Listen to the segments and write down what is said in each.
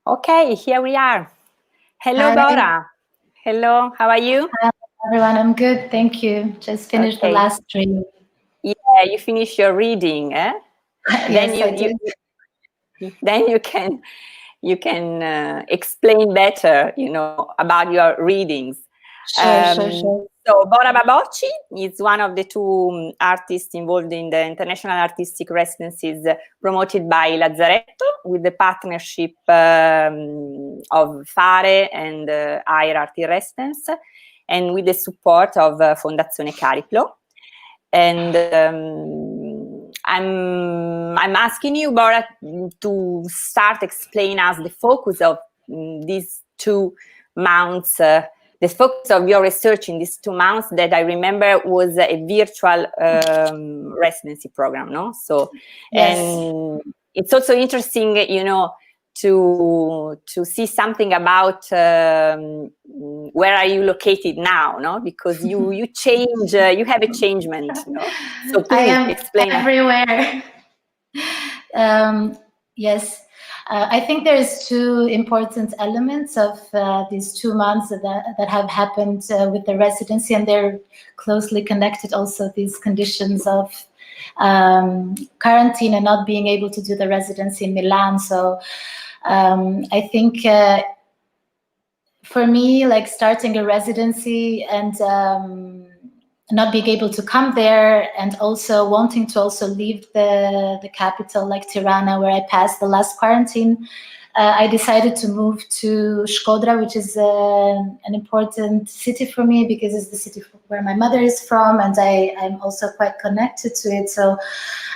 Okay, here we are. Hello, Hi. Bora. Hello, how are you? Hi, everyone. I'm good, thank you. Just finished the Okay. last stream. Yeah, you finish your reading, eh? Then Yes, I did. then you can explain better, about your readings. Sure. So Bora Baboci is one of the two artists involved in the International Artistic Residencies promoted by Lazzaretto with the partnership of Fare and Air Arti Residence, and with the support of Fondazione Cariplo. And I'm asking you, Bora, to start explain us the focus of these 2 months, the focus of your research in these 2 months that I remember was a virtual residency program, no? So, Yes. And it's also interesting, to see something about where are you located now, no? Because you change, you have a changement, no? So please I am explain everywhere. Yes. I think there's 2 important elements of these 2 months that have happened with the residency, and they're closely connected also, these conditions of quarantine and not being able to do the residency in Milan. So I think for me, like starting a residency and not being able to come there, and also wanting to also leave the capital like Tirana, where I passed the last quarantine, I decided to move to Shkodra, which is an important city for me because it's the city where my mother is from, and I'm also quite connected to it. So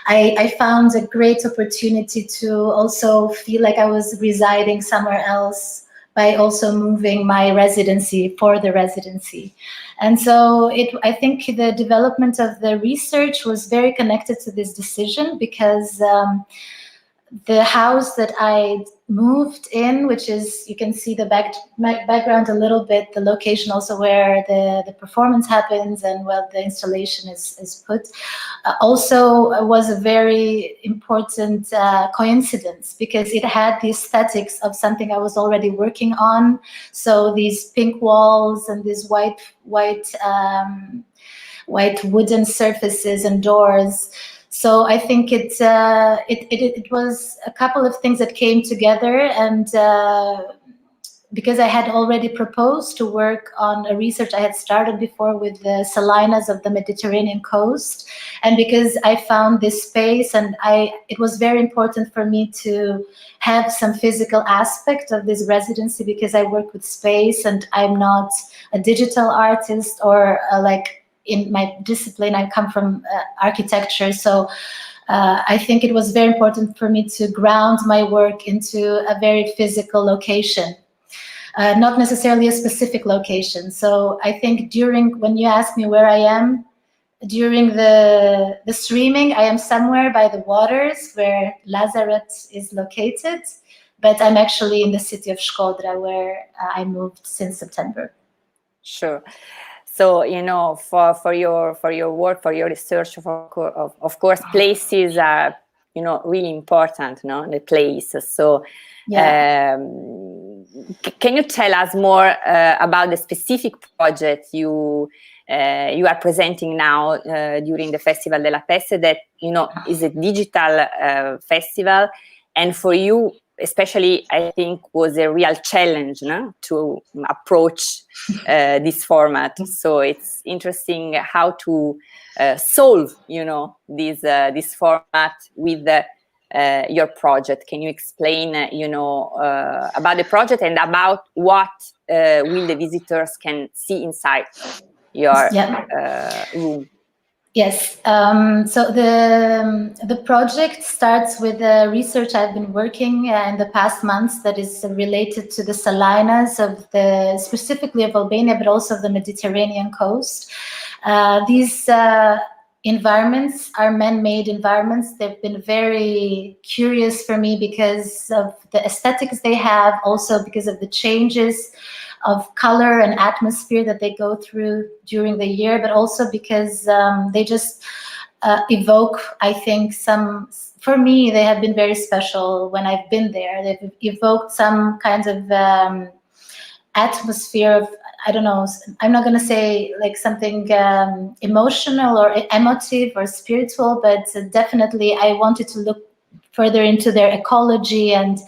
I found a great opportunity to also feel like I was residing somewhere else by also moving my residency for the residency. And so I think the development of the research was very connected to this decision, because the house that I moved in, which is, you can see the background a little bit, the location also where the performance happens and where the installation is put, also was a very important coincidence, because it had the aesthetics of something I was already working on. So these pink walls and these white wooden surfaces and doors. So I think it was a couple of things that came together, and because I had already proposed to work on a research I had started before with the salinas of the Mediterranean coast, and because I found this space, and it was very important for me to have some physical aspect of this residency, because I work with space and I'm not a digital artist, or in my discipline, I come from architecture. So I think it was very important for me to ground my work into a very physical location, not necessarily a specific location. So I think when you ask me where I am, during the streaming, I am somewhere by the waters where Lazaret is located, but I'm actually in the city of Shkodra, where I moved since September. Sure. So, for your work, for your research, of course, places are, really important, no? The place. So, yeah. Can you tell us more about the specific project you are presenting now during the Festival della Peste, that, is a digital festival, and for you, especially, I think, was a real challenge, no? To approach this format. So it's interesting how to solve, this format with your project. Can you explain, about the project and about what will the visitors can see inside your room? Yes. So the project starts with the research I've been working in the past months that is related to the salinas specifically of Albania, but also of the Mediterranean coast. These environments are man-made environments. They've been very curious for me because of the aesthetics they have, also because of the changes of color and atmosphere that they go through during the year, but also because they just evoke, I think, for me, they have been very special when I've been there. They've evoked some kind of atmosphere of, I don't know, I'm not going to say like something emotional or emotive or spiritual, but definitely I wanted to look further into their ecology and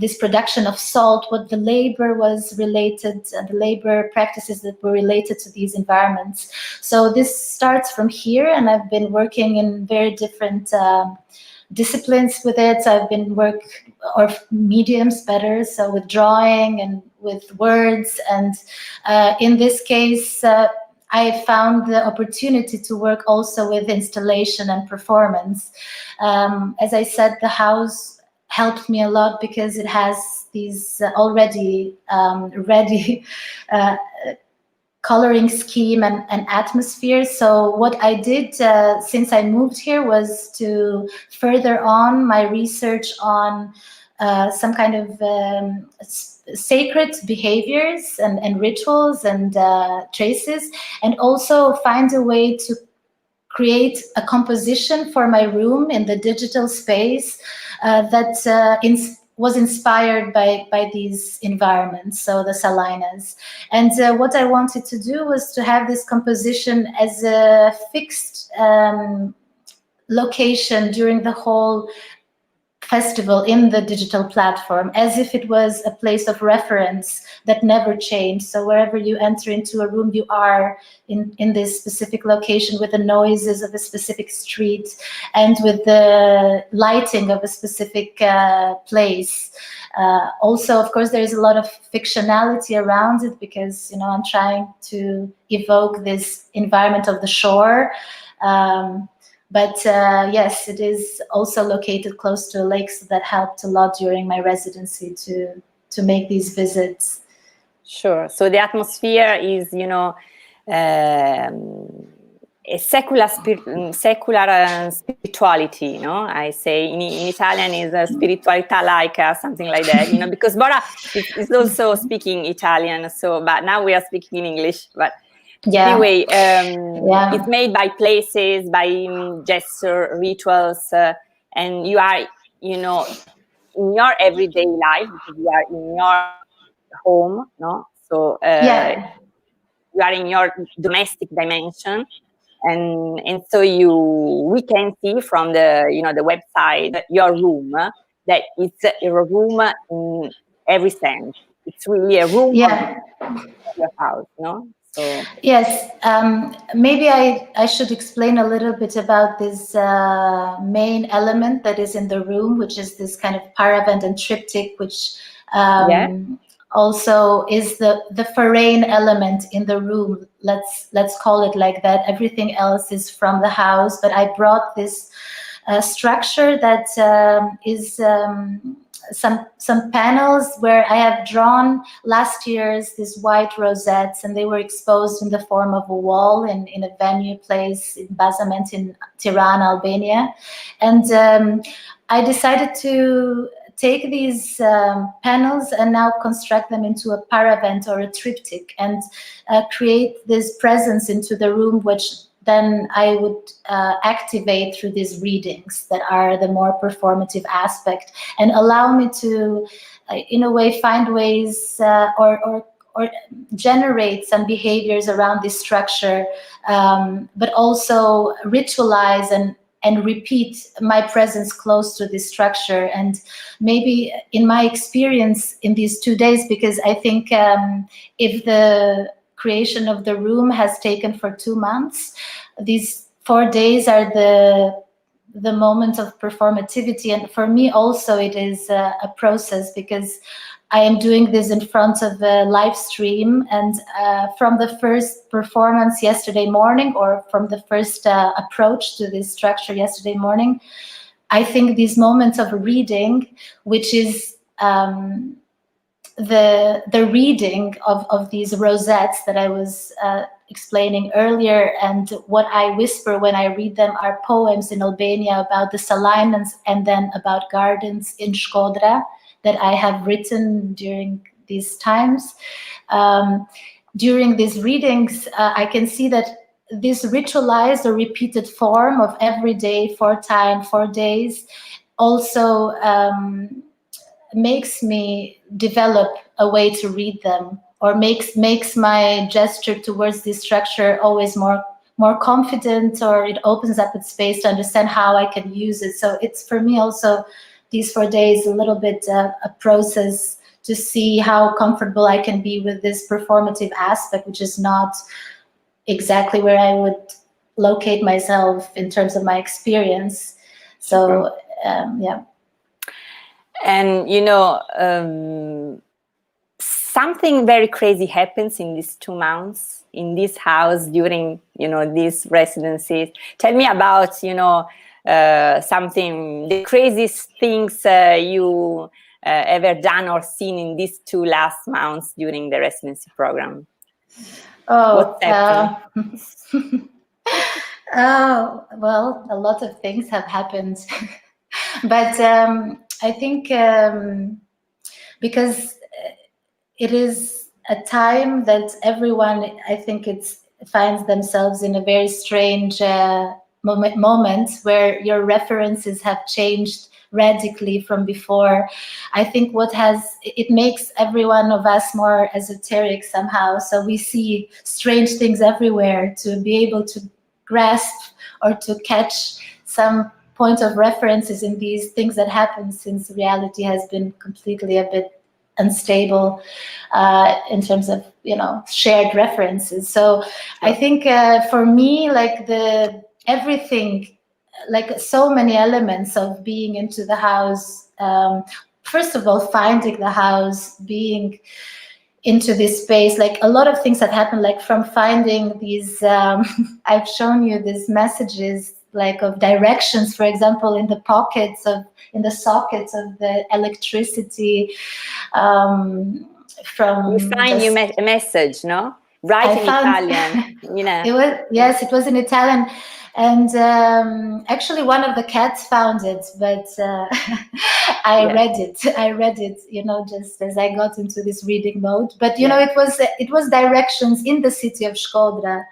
this production of salt, what the labor was related, the labor practices that were related to these environments. So this starts from here, and I've been working in very different disciplines with it. I've been or mediums better, so with drawing and with words, and in this case I found the opportunity to work also with installation and performance. As I said, the house helped me a lot because it has these already ready coloring scheme and atmosphere. So what I did since I moved here was to further on my research on some kind of sacred behaviors and rituals and traces, and also find a way to create a composition for my room in the digital space that was inspired by these environments, so the salinas. And what I wanted to do was to have this composition as a fixed location during the whole festival in the digital platform, as if it was a place of reference that never changed. So wherever you enter into a room, you are in this specific location with the noises of a specific street and with the lighting of a specific place. Also, of course, there is a lot of fictionality around it because, you know, I'm trying to evoke this environment of the shore. But yes, it is also located close to a lake, so that helped a lot during my residency to make these visits. Sure. So the atmosphere is, you know, a secular spirituality, no? I say in Italian is a spiritualità laica, something like that, you know, because Bora is also speaking Italian, so, but now we are speaking in English, but yeah. Anyway, it's made by places, by gesture, rituals, and you are, you know, in your everyday life, because you are in your home, no? So you are in your domestic dimension, and so we can see from the, you know, the website, your room, that it's a room in every sense. It's really a room of your house, no? So. Yes, maybe I should explain a little bit about this main element that is in the room, which is this kind of paravent and triptych, which also is the foreign element in the room. Let's call it like that. Everything else is from the house, but I brought this structure that is some panels where I have drawn last year's these white rosettes, and they were exposed in the form of a wall in a venue place in Basament in Tirana, Albania. And I decided to take these panels and now construct them into a paravent or a triptych, and create this presence into the room, which then I would activate through these readings that are the more performative aspect, and allow me to, in a way, find ways or generate some behaviors around this structure, but also ritualize and repeat my presence close to this structure. And maybe in my experience in these 2 days, because I think if the creation of the room has taken for 2 months, these 4 days are the moment of performativity. And for me also it is a process, because I am doing this in front of a live stream, and from the first performance yesterday morning, or from the first approach to this structure yesterday morning, I think these moments of reading, which is the reading of these rosettes that I was explaining earlier, and what I whisper when I read them are poems in Albania about the salinas and then about gardens in Shkodra that I have written during these times. During these readings, I can see that this ritualized or repeated form of every day, 4 days, also makes me develop a way to read them, or makes my gesture towards this structure always more confident, or it opens up its space to understand how I can use it. So it's, for me also, these 4 days, a little bit a process to see how comfortable I can be with this performative aspect, which is not exactly where I would locate myself in terms of my experience. So yeah. And you know, something very crazy happens in these 2 months in this house during, you know, these residencies. Tell me about, you know, something, the craziest things you ever done or seen in these 2 last months during the residency program. Oh, What's happening? Oh, well, a lot of things have happened. But I think because it is a time that everyone, I think, finds themselves in a very strange moment where your references have changed radically from before. I think it makes every one of us more esoteric somehow. So we see strange things everywhere. To be able to grasp or to catch some point of references in these things that happen, since reality has been completely a bit unstable in terms of, you know, shared references. So I think for me, like everything, like so many elements of being into the house, first of all, finding the house, being into this space, like a lot of things that happen, like from finding these I've shown you these messages, like of directions, for example, in the sockets of the electricity, from you find a message, no? Right, in Italian, you know. It was in Italian, and actually one of the cats found it, but I read it, you know, just as I got into this reading mode. But you know, it was directions in the city of Shkodra.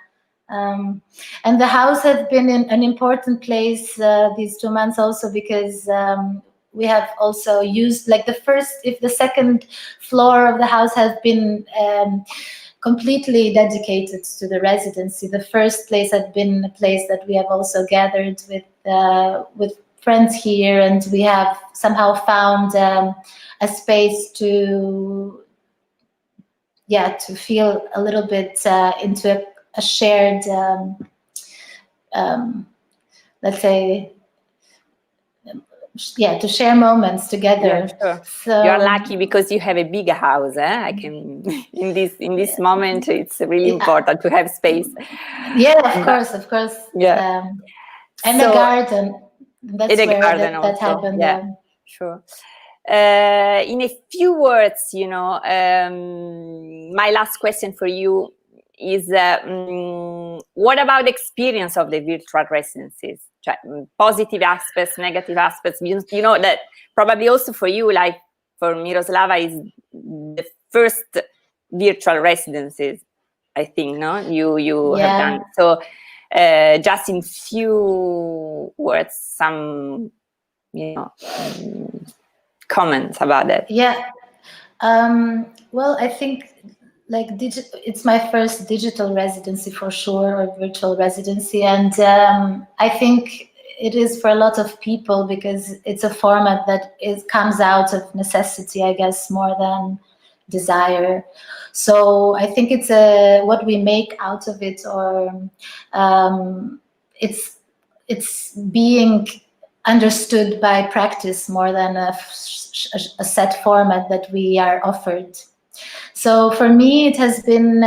And the house has been in an important place these 2 months also, because we have also used, like, the second floor of the house has been completely dedicated to the residency. The first place had been a place that we have also gathered with friends here, and we have somehow found a space to feel a little bit into a shared, let's say, to share moments together. Yeah, sure. So you're lucky because you have a bigger house. I can in this moment it's really important to have space. Yeah, of course. Yeah, and a garden. That's where that happened. Yeah, sure. In a few words, you know, my last question for you is: what about the experience of the virtual residencies? Positive aspects, negative aspects. You know that probably also for you, like for Miroslava, is the first virtual residencies, I think. No, you have done so. Just in few words, some, you know, comments about that. Yeah. Well, I think, like, it's my first digital residency for sure, or virtual residency, and I think it is for a lot of people because it's a format that comes out of necessity, I guess, more than desire. So I think it's what we make out of it, or it's being understood by practice more than a set format that we are offered. So for me, it has been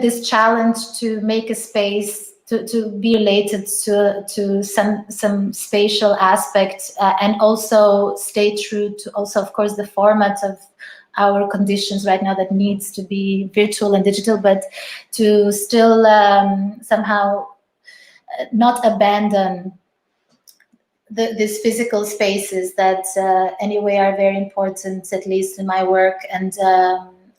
this challenge to make a space to be related to some spatial aspect, and also stay true to also, of course, the format of our conditions right now that needs to be virtual and digital, but to still somehow not abandon these physical spaces that anyway are very important, at least in my work. And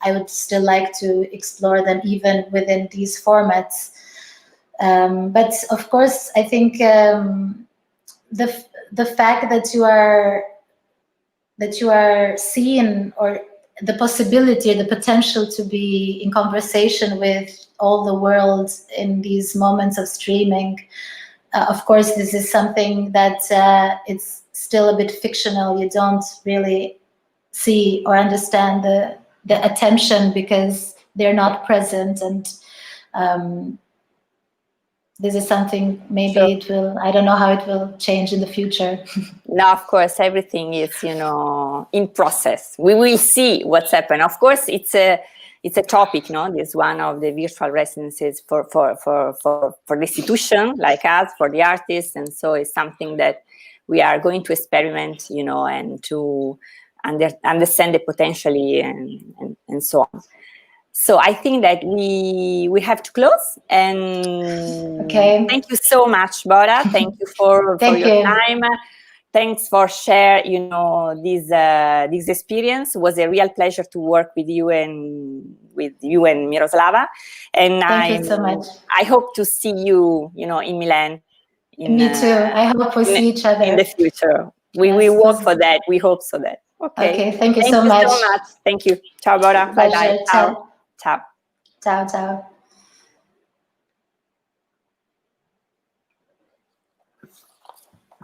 I would still like to explore them even within these formats. But of course, I think the fact that you are seen, or the possibility or the potential to be in conversation with all the world in these moments of streaming, of course, this is something that it's still a bit fictional. You don't really see or understand the attention because they're not present, and this is something maybe it will, I don't know how it will change in the future. No, of course, everything is, you know, in process. We will see what's happened. Of course, it's a topic, no? This one of the virtual residencies for the institution like us, for the artists, and so it's something that we are going to experiment, you know, and to understand the potentially and so on. So I think that we have to close, and okay. Thank you so much, Bora. Thank you for your time. Thanks for sharing, you know, this experience. It was a real pleasure to work with you and Miroslava. And thank you so much. I hope to see you, you know, in Milan. Me too. I hope we see each other in the future. We work for that. We hope so that. Okay. Thank you so much. Thank you. Ciao, Bora. Bye bye. Ciao. Ciao. Ciao. Ciao.